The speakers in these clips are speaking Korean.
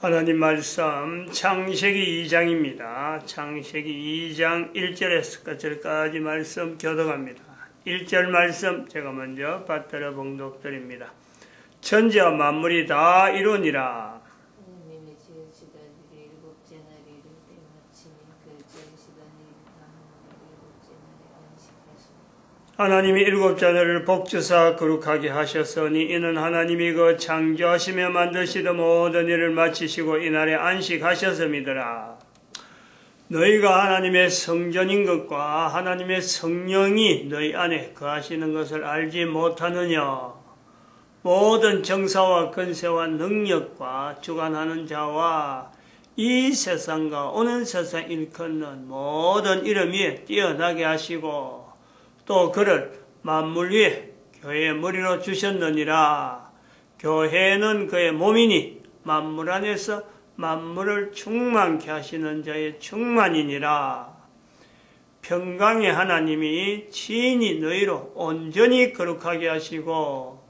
하나님 말씀 창세기 2장입니다. 창세기 2장 1절에서 끝절까지 말씀 교독합니다. 1절 말씀 제가 먼저 받들어 봉독드립니다. 천지와 만물이 다 이루니라. 하나님이 지으시던 일이 일곱째 날이 이를 때 마침이 그 지으시던 일을 다 하나님이 일곱째 날에 안식하시니라. 하나님이 일곱째 날을 복주사 거룩하게 하셨으니 이는 하나님이 그 창조하시며 만드시던 모든 일을 마치시고 이날에 안식하셨음이더라. 너희가 하나님의 성전인 것과 하나님의 성령이 너희 안에 거하시는 것을 알지 못하느냐. 모든 정사와 권세와 능력과 주관하는 자와 이 세상과 오는 세상 일컫는 모든 이름 위에 뛰어나게 하시고 또 그를 만물 위에 교회의 머리로 주셨느니라. 교회는 그의 몸이니 만물 안에서 만물을 충만케 하시는 자의 충만이니라. 평강의 하나님이 친히 너희로 온전히 거룩하게 하시고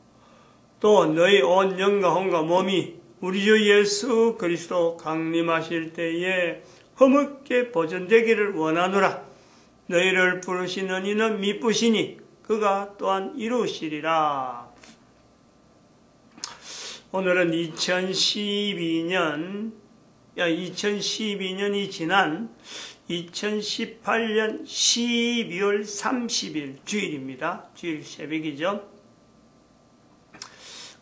또 너희 온 영과 혼과 몸이 우리 주 예수 그리스도 강림하실 때에 허물게 보존되기를 원하노라. 너희를 부르시는 이는 미쁘시니 그가 또한 이루시리라. 오늘은 2012년이 지난 2018년 12월 30일 주일입니다. 주일 새벽이죠.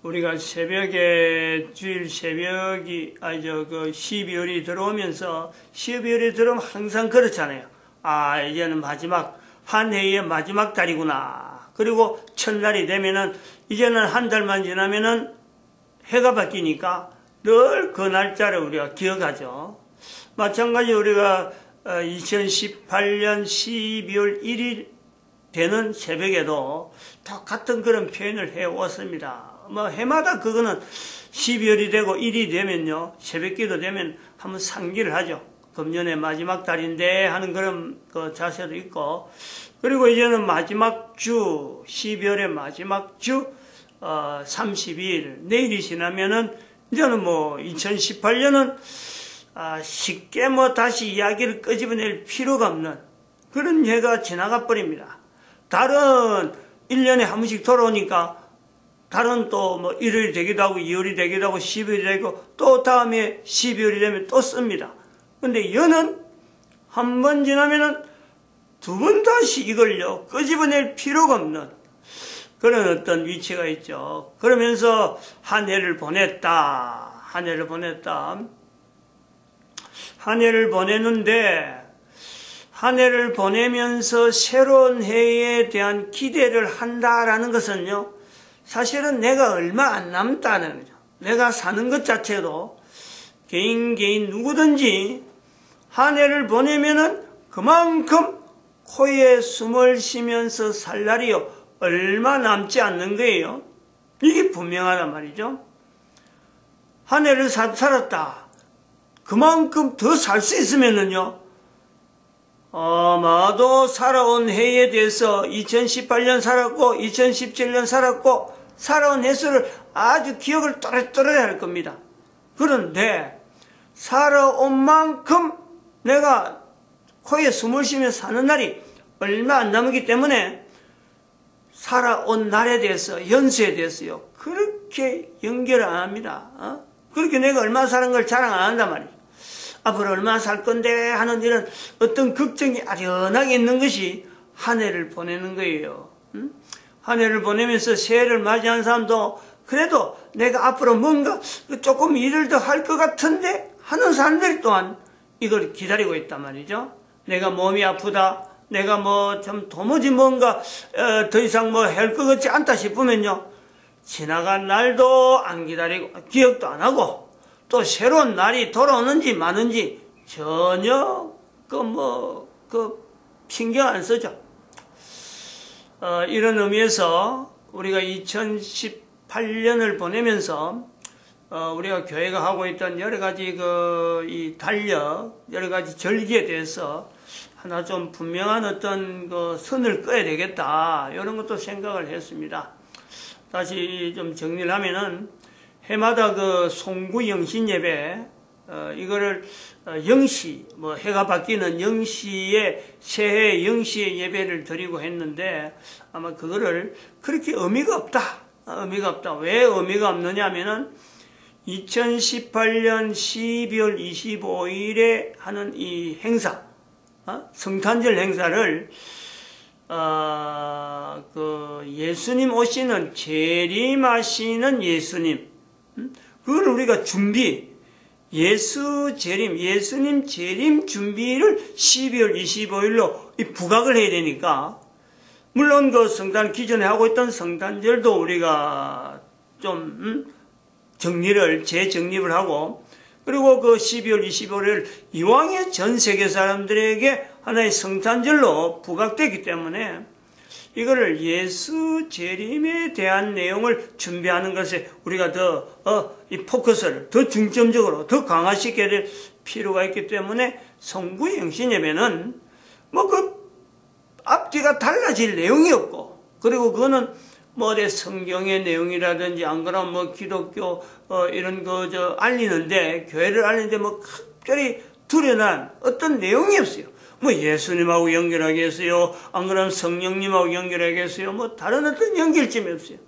우리가 주일 새벽이, 12월이 들어오면서, 12월이 들어오면 항상 그렇잖아요. 이제는 한 해의 마지막 달이구나. 그리고 첫날이 되면은, 이제는 한 달만 지나면은 해가 바뀌니까 늘 그 날짜를 우리가 기억하죠. 마찬가지 우리가 2018년 12월 1일 되는 새벽에도 똑같은 그런 표현을 해왔습니다. 해마다 그거는 12월이 되고 1이 되면요, 새벽기도 되면 한번 상기를 하죠. 금년의 마지막 달인데 하는 그런 그 자세도 있고, 그리고 이제는 마지막 주, 12월의 마지막 주, 30일, 내일이 지나면은, 이제는 2018년은, 쉽게 다시 이야기를 끄집어낼 필요가 없는 그런 해가 지나가 버립니다. 달은 1년에 한 번씩 돌아오니까, 달은 또 1월이 되기도 하고 2월이 되기도 하고 12월이 되고 또 다음에 12월이 되면 또 씁니다. 근데 연은 한 번 지나면은 두 번 다시 이걸요 끄집어낼 필요가 없는 그런 어떤 위치가 있죠. 그러면서 한 해를 보냈다. 한 해를 보냈는데 한 해를 보내면서 새로운 해에 대한 기대를 한다라는 것은요, 사실은 내가 얼마 안 남다는 거죠. 내가 사는 것 자체도 개인 누구든지 한 해를 보내면은 그만큼 코에 숨을 쉬면서 살 날이요 얼마 남지 않는 거예요. 이게 분명하단 말이죠. 한 해를 살았다. 그만큼 더 살 수 있으면은요, 아마도 살아온 해에 대해서 2018년 살았고 2017년 살았고 살아온 횟수를 아주 기억을 또렷또렷 할 겁니다. 그런데 살아온 만큼 내가 코에 숨을 쉬며 사는 날이 얼마 안 남기 때문에 살아온 날에 대해서, 연수에 대해서요 그렇게 연결을 안 합니다. 그렇게 내가 얼마 사는 걸 자랑 안 한단 말이죠. 앞으로 얼마나 살 건데 하는 이런 어떤 걱정이 아련하게 있는 것이 한 해를 보내는 거예요. 한 해를 보내면서 새해를 맞이한 사람도 그래도 내가 앞으로 뭔가 조금 일을 더 할 것 같은데 하는 사람들이 또한 이걸 기다리고 있단 말이죠. 내가 몸이 아프다. 내가 좀 도무지 뭔가 더 이상 할 것 같지 않다 싶으면요, 지나간 날도 안 기다리고 기억도 안 하고 또 새로운 날이 돌아오는지 마는지 전혀 신경 안 쓰죠. 이런 의미에서 우리가 2018년을 보내면서 우리가 교회가 하고 있던 여러 가지 이 달력, 여러 가지 절기에 대해서 하나 좀 분명한 어떤 선을 꺼야 되겠다, 이런 것도 생각을 했습니다. 다시 좀 정리를 하면은 해마다 송구 영신 예배, 이거를 영시, 뭐 해가 바뀌는 영시에 새해 영시의 예배를 드리고 했는데 아마 그거를 그렇게 의미가 없다. 의미가 없다. 왜 의미가 없느냐면은 2018년 12월 25일에 하는 이 행사, 성탄절 행사를 그 예수님 오시는 재림하시는 예수님, 그걸 우리가 예수님 재림 준비를 12월 25일로 부각을 해야 되니까, 물론 그 성탄 기존에 하고 있던 성탄절도 우리가 좀 재정립을 하고, 그리고 그 12월 25일을 이왕에 전 세계 사람들에게 하나의 성탄절로 부각되기 때문에 이거를 예수 재림에 대한 내용을 준비하는 것에 우리가 이 포커스를 더 중점적으로 더 강화시켜야 될 필요가 있기 때문에 성구영신 예배는 뭐 그 앞뒤가 달라질 내용이 없고, 그리고 그거는 뭐 성경의 내용이라든지 안 그러면 뭐 기독교 이런 거 알리는데, 교회를 알리는데 뭐 특별히 두려난 어떤 내용이 없어요. 뭐 예수님하고 연결하겠어요, 안 그러면 성령님하고 연결하겠어요, 뭐 다른 어떤 연결점이 없어요.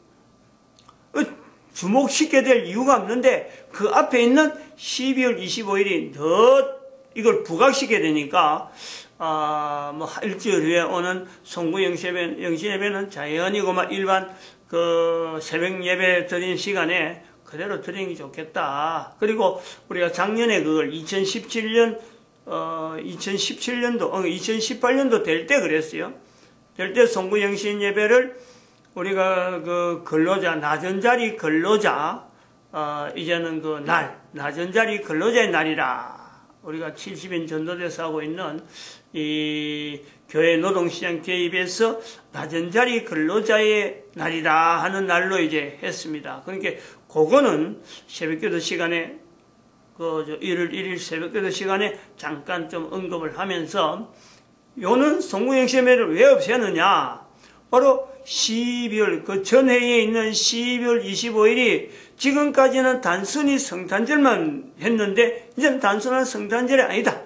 주목시켜야 될 이유가 없는데 그 앞에 있는 12월 25일이 더 이걸 부각시켜야 되니까 뭐 일주일 후에 오는 송구 영신예배는 자연히고 막 일반 그 새벽 예배 드린 시간에 그대로 드리는 게 좋겠다. 그리고 우리가 작년에 그걸 2018년도 될 때 그랬어요. 될 때 송구 영신 예배를 우리가 그 근로자, 낮은 자리 근로자, 이제는 그 낮은 자리 근로자의 날이라. 우리가 70인 전도대에서 하고 있는 이 교회 노동시장 개입에서 낮은 자리 근로자의 날이다 하는 날로 이제 했습니다. 그러니까 그거는 새벽기도 시간에 그 1월 1일 새벽기도 시간에 잠깐 좀 언급을 하면서, 요는 송구영신예배를 왜 없애느냐? 바로 12월 그 전해에 있는 12월 25일이 지금까지는 단순히 성탄절만 했는데 이제는 단순한 성탄절이 아니다.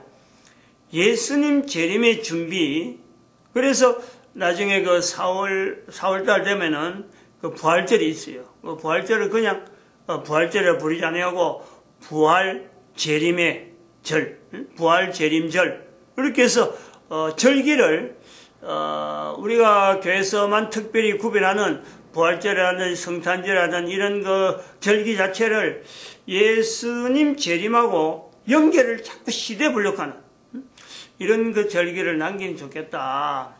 예수님 재림의 준비. 그래서 나중에 그 4월달 되면은 그 부활절이 있어요. 그 부활절을 그냥 부활절을 부르지 않고 부활 재림의 절, 부활 재림절, 이렇게 해서 절기를 우리가 교회에서만 특별히 구별하는 부활절이라든 성탄절이라든 이런 그 절기 자체를 예수님 재림하고 연결을 자꾸 시대분력하는 이런 그 절기를 남기면 좋겠다.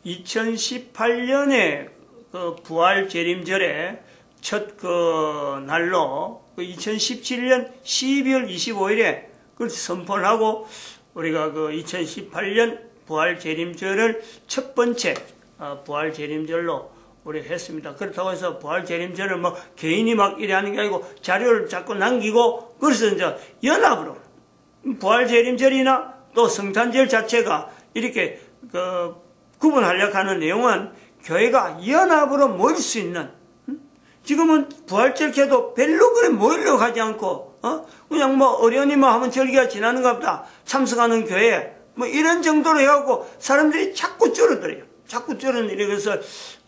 2018년에 그 부활 재림절에 첫 그 날로 2017년 12월 25일에 그 선포를 하고, 우리가 그 2018년 부활 재림절을 첫 번째 부활 재림절로 우리 했습니다. 그렇다고 해서 부활 재림절을 뭐 개인이 막 이래 하는 게 아니고 자료를 자꾸 남기고, 그래서 이제 연합으로 부활 재림절이나 또 성탄절 자체가 이렇게 그 구분하려고 하는 내용은 교회가 연합으로 모일 수 있는, 지금은 부활절 해도 별로 그래 모이려고 하지 않고 그냥 뭐 어련히 뭐 하면 절기가 지나는가 보다 참석하는 교회 뭐 이런 정도로 해갖고 사람들이 자꾸 줄어들어요. 자꾸 줄어들어서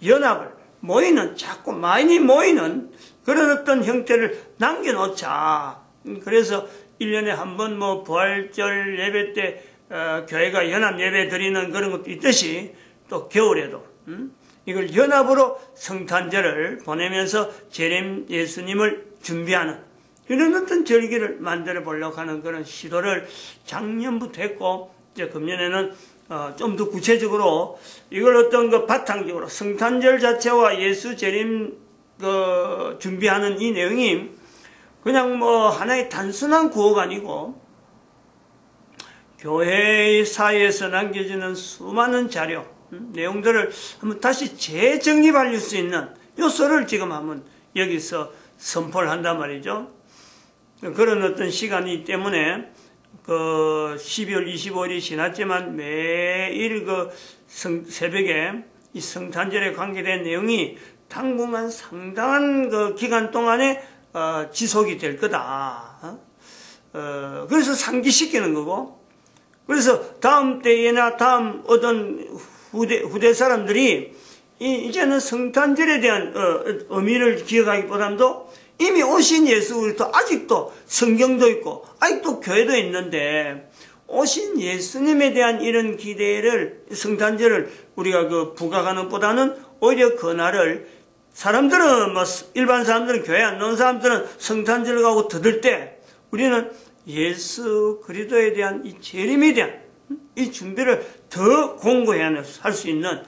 연합을 모이는, 자꾸 많이 모이는 그런 어떤 형태를 남겨놓자. 그래서 1년에 한 번 뭐 부활절 예배 때 교회가 연합 예배 드리는 그런 것도 있듯이, 또 겨울에도 이걸 연합으로 성탄절을 보내면서 재림 예수님을 준비하는 이런 어떤 절기를 만들어 보려고 하는 그런 시도를 작년부터 했고, 이제 금년에는 좀 더 구체적으로 이걸 어떤 그 바탕적으로 성탄절 자체와 예수 재림 그 준비하는 이 내용이 그냥 뭐 하나의 단순한 구호가 아니고 교회의 사회에서 남겨지는 수많은 자료, 내용들을 한번 다시 재정립할 수 있는 요소를 지금 한번 여기서 선포를 한단 말이죠. 그런 어떤 시간이기 때문에 그 12월 25일이 지났지만 매일 그 새벽에 이 성탄절에 관계된 내용이 당분간 상당한 그 기간 동안에 지속이 될 거다. 그래서 상기시키는 거고, 그래서 다음 때에나 다음 어떤 후대 사람들이 이제는 성탄절에 대한 의미를 기억하기보다도 이미 오신 예수 그리스도 아직도 성경도 있고 아직도 교회도 있는데 오신 예수님에 대한 이런 기대를 성탄절을 우리가 부각하는 것보다는 오히려 그날을 사람들은 일반 사람들은 교회 안 나온 사람들은 성탄절을 가고 더들 때 우리는 예수 그리스도에 대한 이 재림에 대한 이 준비를 더 공고히 할 수 있는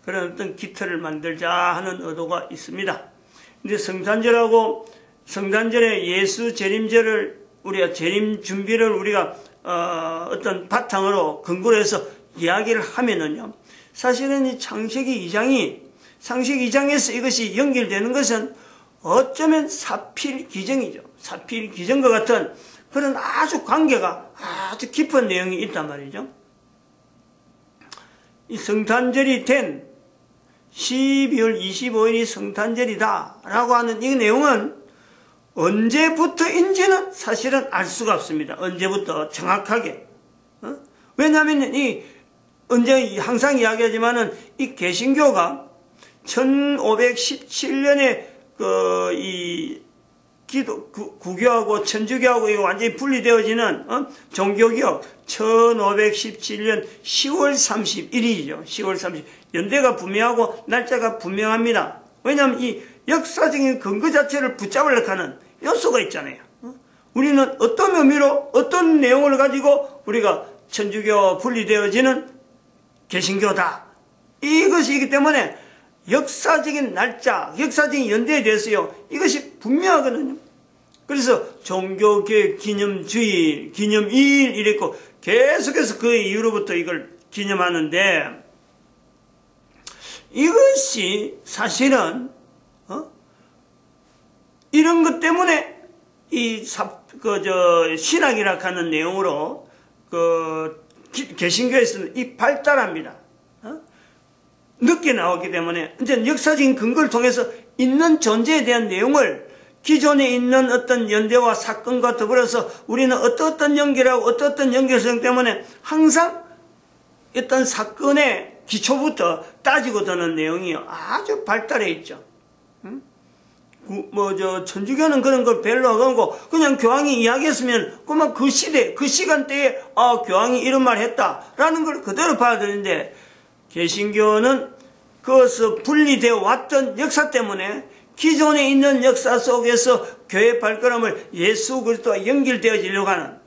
그런 어떤 기틀을 만들자 하는 의도가 있습니다. 근데 성탄절에 예수 재림절을 우리가 재림 준비를 우리가 어떤 바탕으로 근거로 해서 이야기를 하면은요, 사실은 이 창세기 2장에서 이것이 연결되는 것은 어쩌면 사필기정이죠. 사필기정과 같은 그런 아주 관계가 아주 깊은 내용이 있단 말이죠. 이 성탄절이 된 12월 25일이 성탄절이다라고 하는 이 내용은 언제부터인지는 사실은 알 수가 없습니다. 언제부터 정확하게. 왜냐하면 항상 이야기하지만은 이 개신교가 1517년에 구교하고 천주교하고 이거 완전히 분리되어지는 종교개혁 1517년 10월 31일이죠. 10월 30일. 연대가 분명하고 날짜가 분명합니다. 왜냐하면 이 역사적인 근거 자체를 붙잡으려고 하는 요소가 있잖아요. 우리는 어떤 의미로 어떤 내용을 가지고 우리가 천주교 분리되어지는 개신교다. 이것이기 때문에 역사적인 날짜, 역사적인 연대에 대해서요, 이것이 분명하거든요. 그래서 종교개혁 기념주일, 기념일 이랬고 계속해서 그 이후로부터 이걸 기념하는데 이것이 사실은 이런 것 때문에 신학이라 하는 내용으로 개신교에서는 이 발달합니다. 늦게 나오기 때문에 이제 역사적인 근거를 통해서 있는 존재에 대한 내용을 기존에 있는 어떤 연대와 사건과 더불어서 우리는 어떤 연결하고 어떤 연결성 때문에 항상 어떤 사건의 기초부터 따지고 드는 내용이 아주 발달해 있죠. 천주교는 그런 걸 별로 하고 그냥 교황이 이야기했으면 그만 그 시대, 그 시간대에 교황이 이런 말 했다라는 걸 그대로 봐야 되는데 개신교는 그것을 분리되어 왔던 역사 때문에 기존에 있는 역사 속에서 교회 발걸음을 예수 그리스도와 연결되어지려고 하는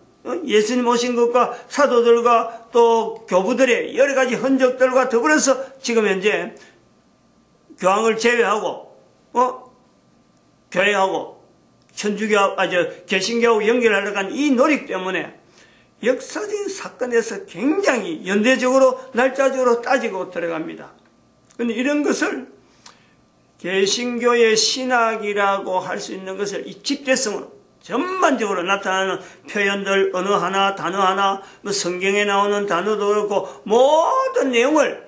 예수님 오신 것과 사도들과 또 교부들의 여러 가지 흔적들과 더불어서 지금 현재 교황을 제외하고 교회하고 개신교하고 연결하려고 하는 이 노력 때문에 역사적인 사건에서 굉장히 연대적으로 날짜적으로 따지고 들어갑니다. 그런데 이런 것을 개신교의 신학이라고 할 수 있는 것을 이 집대성으로 전반적으로 나타나는 표현들 어느 하나 단어 하나 성경에 나오는 단어도 그렇고 모든 내용을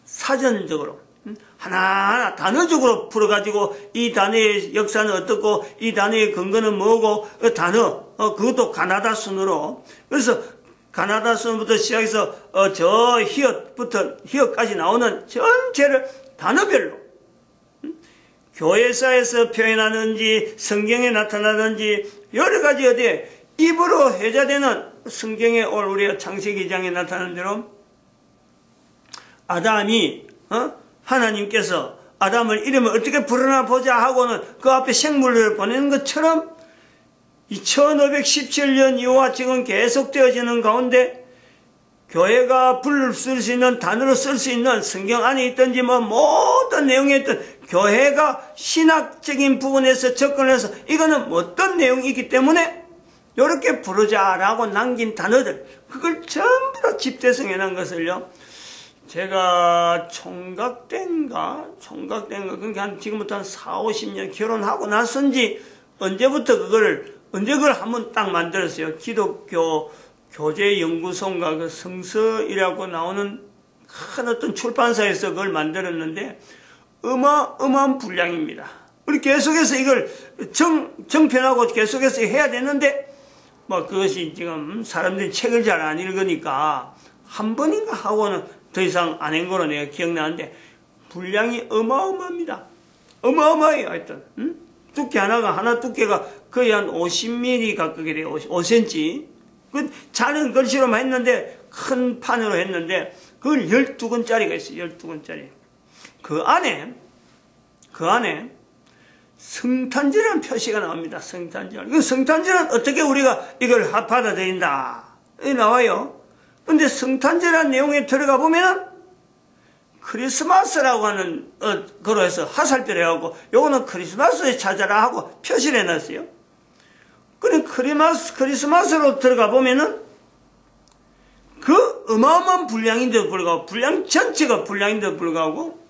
사전적으로 하나하나 단어적으로 풀어가지고 이 단어의 역사는 어떻고 이 단어의 근거는 뭐고 그 단어 그것도 가나다 순으로 그래서 가나다 순부터 시작해서 저 히읗까지 나오는 전체를 단어별로 교회사에서 표현하는지 성경에 나타나는지 여러 가지 어디에 입으로 회자되는 성경에 우리가 창세기 2장에 나타나는 대로 아담이 하나님께서 아담을 이름을 어떻게 부르나 보자 하고는 그 앞에 생물을 보내는 것처럼 1517년 이후와 지금 계속되어지는 가운데 교회가 쓸 수 있는 단어로 쓸 수 있는 성경 안에 있든지 모든 내용에 있던 교회가 신학적인 부분에서 접근해서 이거는 어떤 내용이기 때문에 이렇게 부르자라고 남긴 단어들 그걸 전부 다 집대성해 놓은 것을요. 제가 총각된가 그게 지금부터 한 4, 50년 결혼하고 나선지 언제 그걸 한번 딱 만들었어요. 기독교 교제연구소인가 그 성서이라고 나오는 큰 어떤 출판사에서 그걸 만들었는데 어마어마한 분량입니다. 우리 계속해서 이걸 정편하고 계속해서 해야 되는데 뭐 그것이 지금 사람들이 책을 잘 안 읽으니까 한 번인가 하고는 더 이상 안 한 거로 내가 기억나는데 분량이 어마어마합니다. 어마어마해요. 하여튼 두께 하나 두께가 거의 한 50mm 가깝게 돼요. 5cm. 그 작은 글씨로만 했는데 큰 판으로 했는데 그걸 12권짜리가 있어요. 12권짜리. 그 안에 성탄절이라는 표시가 나옵니다. 성탄절. 그 성탄절은 어떻게 우리가 이걸 받아들인다. 이 나와요. 근데 성탄절이라는 내용에 들어가 보면은 크리스마스라고 하는 거로 해서 화살표를 해갖고 요거는 크리스마스에 찾아라 하고 표시를 해놨어요. 그럼 크리스마스로 들어가 보면은 그 어마어마한 분량인데도 불구하고 분량 전체가 분량인데도 불구하고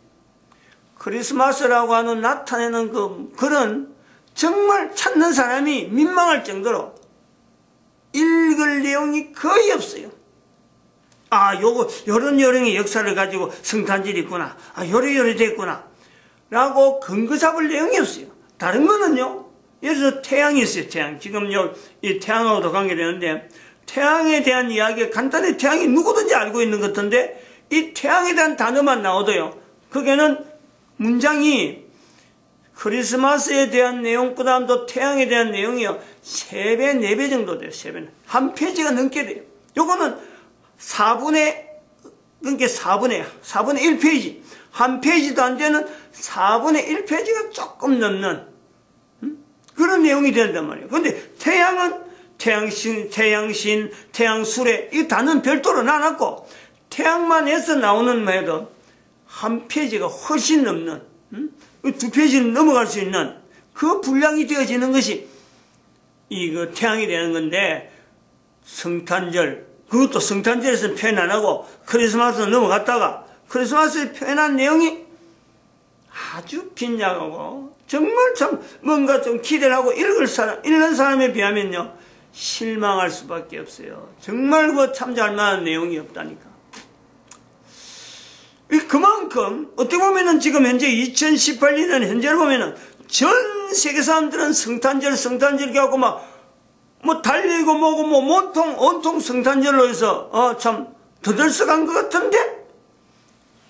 크리스마스라고 하는 나타내는 그런 정말 찾는 사람이 민망할 정도로 읽을 내용이 거의 없어요. 아, 요런 역사를 가지고 성탄절이 있구나. 아, 요래 됐구나. 라고 근거 잡을 내용이 없어요. 다른 거는요, 예를 들어 태양이 있어요, 태양. 지금 이 태양하고도 관계되는데, 태양에 대한 이야기, 간단히 태양이 누구든지 알고 있는 것 같은데, 이 태양에 대한 단어만 나오도요, 거기에는 문장이 크리스마스에 대한 내용, 그 다음 또 태양에 대한 내용이요, 3배, 4배 정도 돼요, 3배는. 한 페이지가 넘게 돼요. 요거는 4분의 1페이지. 한 페이지도 안 되는 4분의 1페이지가 조금 넘는, 그런 내용이 된단 말이에요. 근데 태양은 태양신, 태양수레, 이 단어는 별도로 나눴고, 태양만 해서 나오는 말도 한 페이지가 훨씬 넘는, 2페이지는 넘어갈 수 있는 그 분량이 되어지는 것이 그 태양이 되는 건데, 성탄절, 그것도 성탄절에서 표현 안 하고 크리스마스로 넘어갔다가 크리스마스에 표현한 내용이 아주 빈약하고 정말 참 뭔가 좀 기대를 하고 읽는 사람에 비하면요 실망할 수밖에 없어요. 정말 참 잘 만한 내용이 없다니까. 그만큼 어떻게 보면은 지금 현재 2018년 현재를 보면은 전 세계 사람들은 성탄절 갖고 뭐 달리고 뭐고 온통 성탄절로 해서 참 더들썩한 것 같은데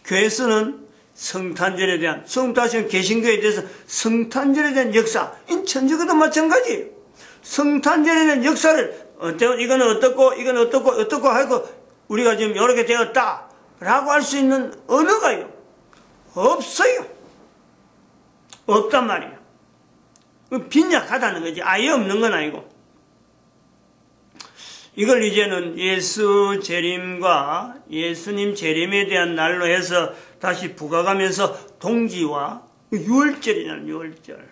교회에서는 성탄절에 대한 다시 개신교에 대해서 성탄절에 대한 역사, 천주교도 마찬가지예요. 성탄절에 대한 역사를 이거는 어떻고 하고 우리가 지금 이렇게 되었다라고 할 수 있는 언어가요 없어요. 없단 말이에요. 빈약하다는 거지. 아예 없는 건 아니고. 이걸 이제는 예수 재림과 예수님 재림에 대한 날로 해서 다시 부각하면서 동지와 유월절이라는 유월절.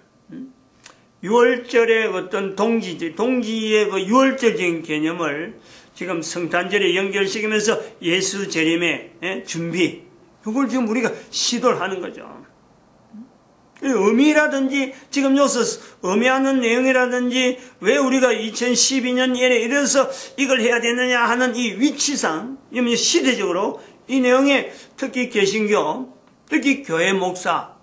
유월절의 어떤 동지의 그 유월절적인 개념을 지금 성탄절에 연결시키면서 예수 재림의 준비. 그걸 지금 우리가 시도를 하는 거죠. 의미라든지 지금 여기서 의미하는 내용이라든지 왜 우리가 2012년 이래 이래서 이걸 해야 되느냐 하는 이 위치상 시대적으로 이 내용에 특히 개신교 특히 교회 목사가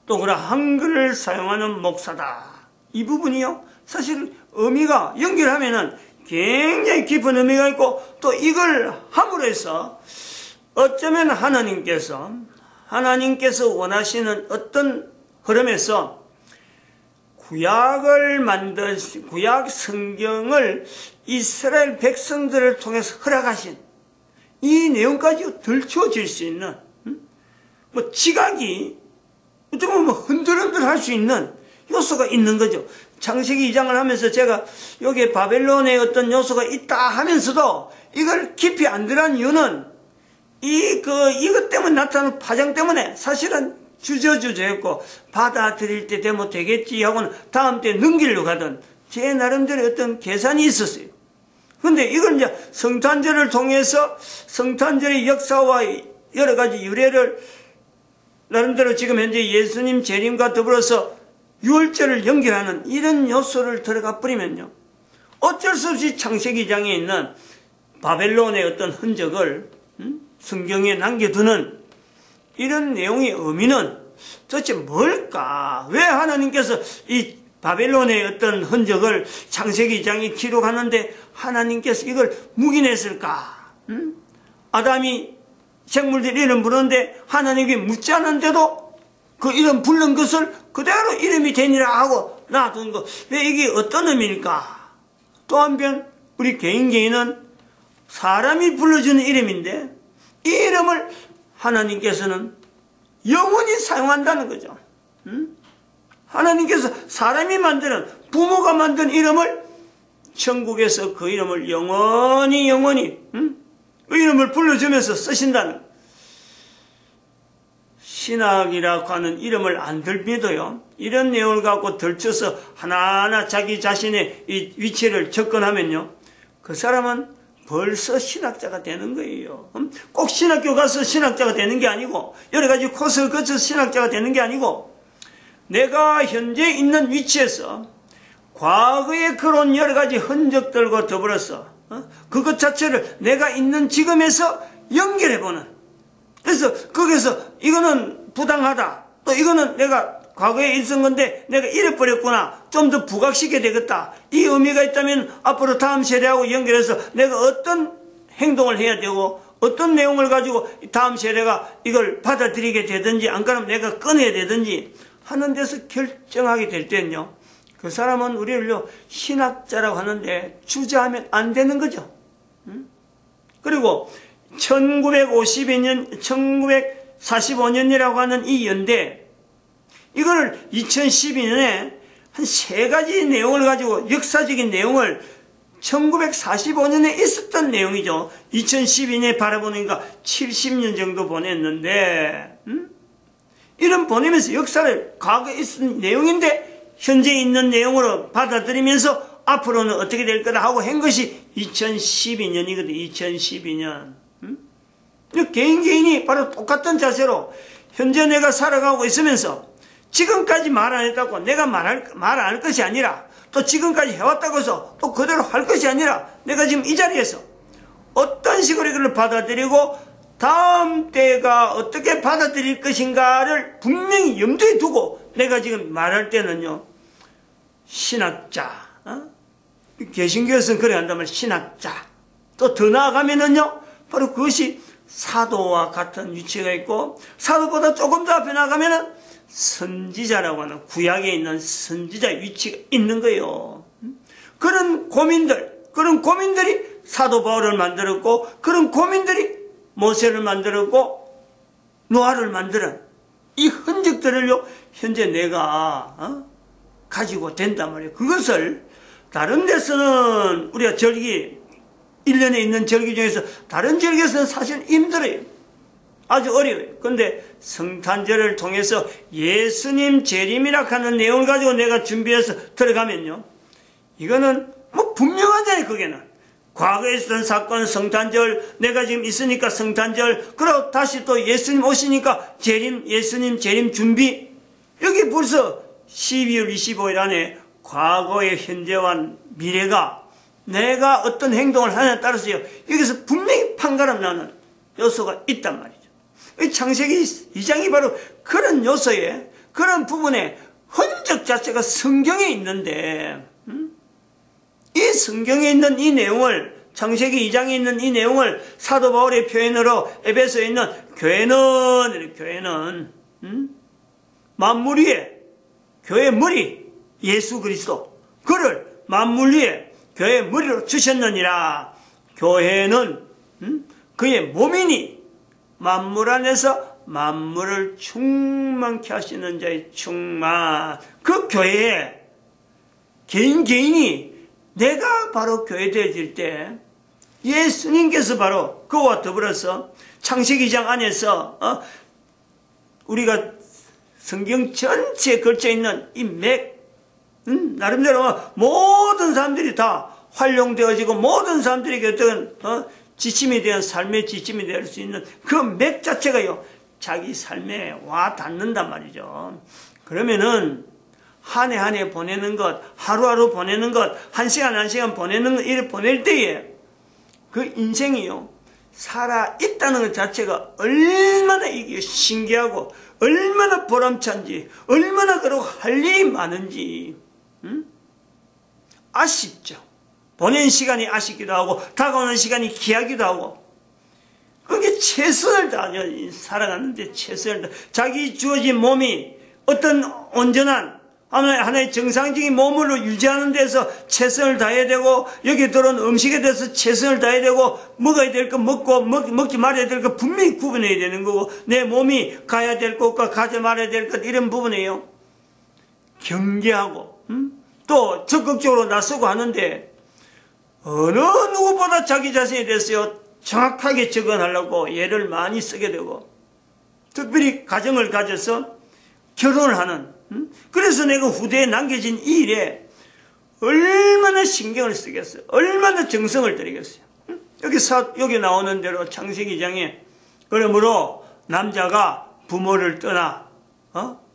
또 그런 한글을 사용하는 목사다 이 부분이요 사실 의미가 연결하면은 굉장히 깊은 의미가 있고 또 이걸 함으로 해서 어쩌면 하나님께서 원하시는 어떤 흐름에서 구약 성경을 이스라엘 백성들을 통해서 허락하신 이 내용까지 들춰질 수 있는, 지각이, 어쩌면 흔들흔들 할 수 있는 요소가 있는 거죠. 창세기 2장을 하면서 제가 여기에 바벨론의 어떤 요소가 있다 하면서도 이걸 깊이 안 들어간 이유는 이것 때문에 나타나는 파장 때문에 사실은 주저했고 받아들일 때 되면 되겠지 하고는 다음 때 넘기려고 하던 제 나름대로 어떤 계산이 있었어요. 근데 이걸 이제 성탄절을 통해서 성탄절의 역사와 여러 가지 유래를 나름대로 지금 현재 예수님 재림과 더불어서 유월절을 연결하는 이런 요소를 들어가 버리면요. 어쩔 수 없이 창세기 2장에 있는 바벨론의 어떤 흔적을 성경에 남겨두는 이런 내용의 의미는 도대체 뭘까? 왜 하나님께서 이 바벨론의 어떤 흔적을 창세기 2장이 기록하는데 하나님께서 이걸 묵인했을까? 아담이 생물들 이름 부르는데 하나님께 묻지 않은데도 그 이름 부른 것을 그대로 이름이 되니라 하고 놔둔 거. 왜 이게 어떤 의미일까? 또 한편 우리 개인은 사람이 불러주는 이름인데 이 이름을 하나님께서는 영원히 사용한다는 거죠. 하나님께서 사람이 만드는, 부모가 만든 이름을 천국에서 그 이름을 영원히 그 이름을 불러주면서 쓰신다는. 신학이라고 하는 이름을 안 들미도요, 이런 내용을 갖고 들춰서 하나하나 자기 자신의 이 위치를 접근하면요, 그 사람은 벌써 신학자가 되는 거예요. 꼭 신학교 가서 신학자가 되는 게 아니고, 여러 가지 코스를 거쳐서 신학자가 되는 게 아니고, 내가 현재 있는 위치에서 과거에 그런 여러 가지 흔적들과 더불어서 그것 자체를 내가 있는 지금에서 연결해보는. 그래서 거기서 이거는 부당하다, 또 이거는 내가 과거에 있었던 건데 내가 잃어버렸구나, 좀 더 부각시켜야 되겠다, 이 의미가 있다면 앞으로 다음 세대하고 연결해서 내가 어떤 행동을 해야 되고 어떤 내용을 가지고 다음 세대가 이걸 받아들이게 되든지 안 그러면 내가 꺼내야 되든지 하는 데서 결정하게 될 때는요, 그 사람은 우리를요 신학자라고 하는데 주저하면 안 되는 거죠. 그리고 1952년, 1945년이라고 하는 이 연대, 이거를 2012년에 한 3가지 내용을 가지고 역사적인 내용을 1945년에 있었던 내용이죠. 2012년에 바라보니까 70년 정도 보냈는데, 이런 보내면서 역사를 과거에 있었던 내용인데 현재 있는 내용으로 받아들이면서 앞으로는 어떻게 될 거다 하고 한 것이 2012년이거든. 2012년. 개인이 바로 똑같은 자세로 현재 내가 살아가고 있으면서 지금까지 말 안 했다고 내가 말 안 할 것이 아니라, 또 지금까지 해왔다고 해서 또 그대로 할 것이 아니라, 내가 지금 이 자리에서 어떤 식으로 이걸 받아들이고 다음 때가 어떻게 받아들일 것인가를 분명히 염두에 두고 내가 지금 말할 때는요, 신학자, 개신교에서는 그래 한다면 신학자, 또 더 나아가면은요 바로 그것이 사도와 같은 위치가 있고, 사도보다 조금 더 앞에 나가면은 선지자라고 하는 구약에 있는 선지자 위치가 있는 거예요. 그런 고민들이 사도 바울을 만들었고, 그런 고민들이 모세를 만들었고 노아를 만드는 이 흔적들을요 현재 내가 가지고 된단 말이에요. 그것을 다른 데서는 우리가 절기 1년에 있는 절기 중에서 다른 절기에서는 사실 힘들어요. 아주 어려워요. 그런데 성탄절을 통해서 예수님 재림이라 하는 내용을 가지고 내가 준비해서 들어가면요, 이거는 뭐 분명하잖아요. 그게는 과거에 있었던 사건, 성탄절, 내가 지금 있으니까 성탄절, 그리고 다시 또 예수님 오시니까 예수님 재림 준비. 여기 벌써 12월 25일 안에 과거의 현재와 미래가 내가 어떤 행동을 하냐에 따라서요, 여기서 분명히 판가름 나는 요소가 있단 말이죠. 창세기 2장이 바로 그런 요소에, 그런 부분에 흔적 자체가 성경에 있는데, 이 성경에 있는 이 내용을, 창세기 2장에 있는 이 내용을 사도 바울의 표현으로 에베소에 있는 교회는 만물 위에 교회 머리 예수 그리스도, 그를 만물 위에 교회 머리로 주셨느니라. 교회는 그의 몸이니 만물 안에서 만물을 충만케 하시는 자의 충만. 그 교회에 개인이 내가 바로 교회 되어질 때 예수님께서 바로 그와 더불어서 창세기 2장 안에서 우리가 성경 전체에 걸쳐 있는 이 맥, 나름대로 모든 사람들이 다 활용되어지고 모든 사람들에게 어떤 지침이 되는 삶의 지침이 될 수 있는 그 맥 자체가요 자기 삶에 와 닿는단 말이죠. 그러면은 한 해 한 해 보내는 것, 하루하루 보내는 것, 한 시간 한 시간 보내는 것, 이렇게 보낼 때에 그 인생이요 살아있다는 것 자체가 얼마나 이게 신기하고 얼마나 보람찬지, 얼마나 그러고 할 일이 많은지. 아쉽죠. 보낸 시간이 아쉽기도 하고 다가오는 시간이 귀하기도 하고 그게 최선을 다하죠. 살아가는데 최선을 다 자기 주어진 몸이 어떤 온전한 하나의 정상적인 몸으로 유지하는 데서 최선을 다해야 되고 여기 들어온 음식에 대해서 최선을 다해야 되고 먹어야 될 거 먹고 먹지 말아야 될 거 분명히 구분해야 되는 거고 내 몸이 가야 될 것과 가지 말아야 될 것 이런 부분이에요. 경계하고 또 적극적으로 나서고 하는데 어느 누구보다 자기 자신에 대해서 정확하게 적응하려고 애를 많이 쓰게 되고 특별히 가정을 가져서 결혼을 하는 그래서 내가 후대에 남겨진 이 일에 얼마나 신경을 쓰겠어요. 얼마나 정성을 들이겠어요. 여기 나오는 대로 창세기 2장에 그러므로 남자가 부모를 떠나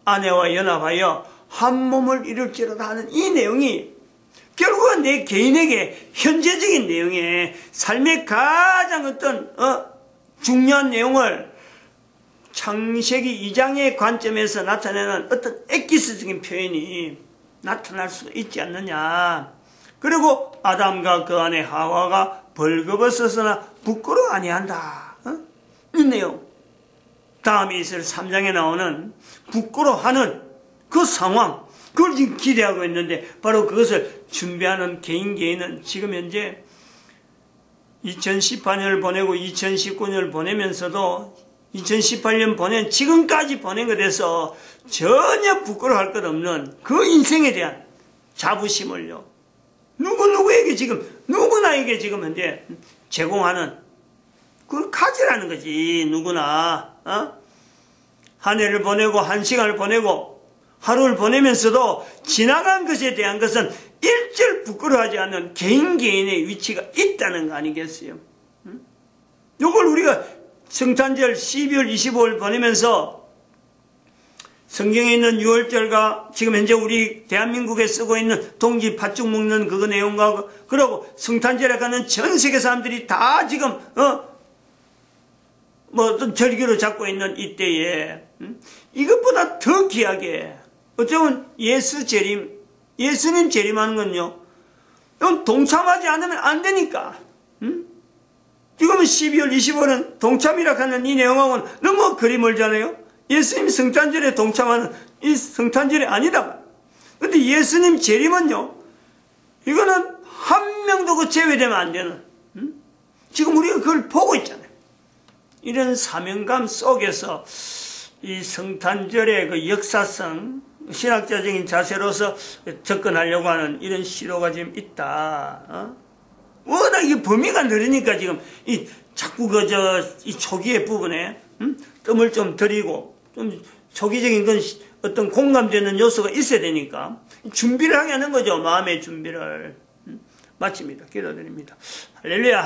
아내와 연합하여 한 몸을 이룰지로다 하는 이 내용이 결국은 내 개인에게 현재적인 내용에 삶의 가장 어떤 중요한 내용을 창세기 2장의 관점에서 나타내는 어떤 엑기스적인 표현이 나타날 수 있지 않느냐. 그리고 아담과 그 아내 하와가 벌거벗었으나 부끄러워 아니한다. 이 내용. 다음에 있을 3장에 나오는 부끄러워하는 그 상황, 그걸 지금 기대하고 있는데 바로 그것을 준비하는 개인은 지금 현재 2018년을 보내고 2019년을 보내면서도 2018년 보낸 지금까지 보낸 것에서 전혀 부끄러워할 것 없는 그 인생에 대한 자부심을요. 누구나에게 지금 현재 제공하는 그걸 가지라는 거지. 누구나 한 해를 보내고 한 시간을 보내고 하루를 보내면서도 지나간 것에 대한 것은 일절 부끄러워하지 않는 개인의 위치가 있다는 거 아니겠어요? 이걸 우리가 성탄절 12월 25일 보내면서 성경에 있는 6월절과 지금 현재 우리 대한민국에 쓰고 있는 동지 팥죽 먹는 그거 내용과 그리고 성탄절에 가는 전 세계 사람들이 다 지금 어떤 절기로 잡고 있는 이때에 이것보다 더 귀하게 어쩌면 예수님 재림하는 건요. 이건 동참하지 않으면 안 되니까. 지금은 12월 25일은 동참이라 하는 이 내용하고는 너무 거리 멀잖아요. 예수님 성탄절에 동참하는 이 성탄절이 아니다. 근데 예수님 재림은요. 이거는 한 명도 그 제외되면 안 되는. 지금 우리가 그걸 보고 있잖아요. 이런 사명감 속에서 이 성탄절의 그 역사성, 신학자적인 자세로서 접근하려고 하는 이런 시도가 지금 있다. 워낙 이 범위가 넓으니까 지금 자꾸 이 초기의 부분에 뜸을 좀 들이고 좀 초기적인 건 어떤 공감되는 요소가 있어야 되니까 준비를 하게 하는 거죠. 마음의 준비를. 마칩니다. 기도드립니다. 할렐루야.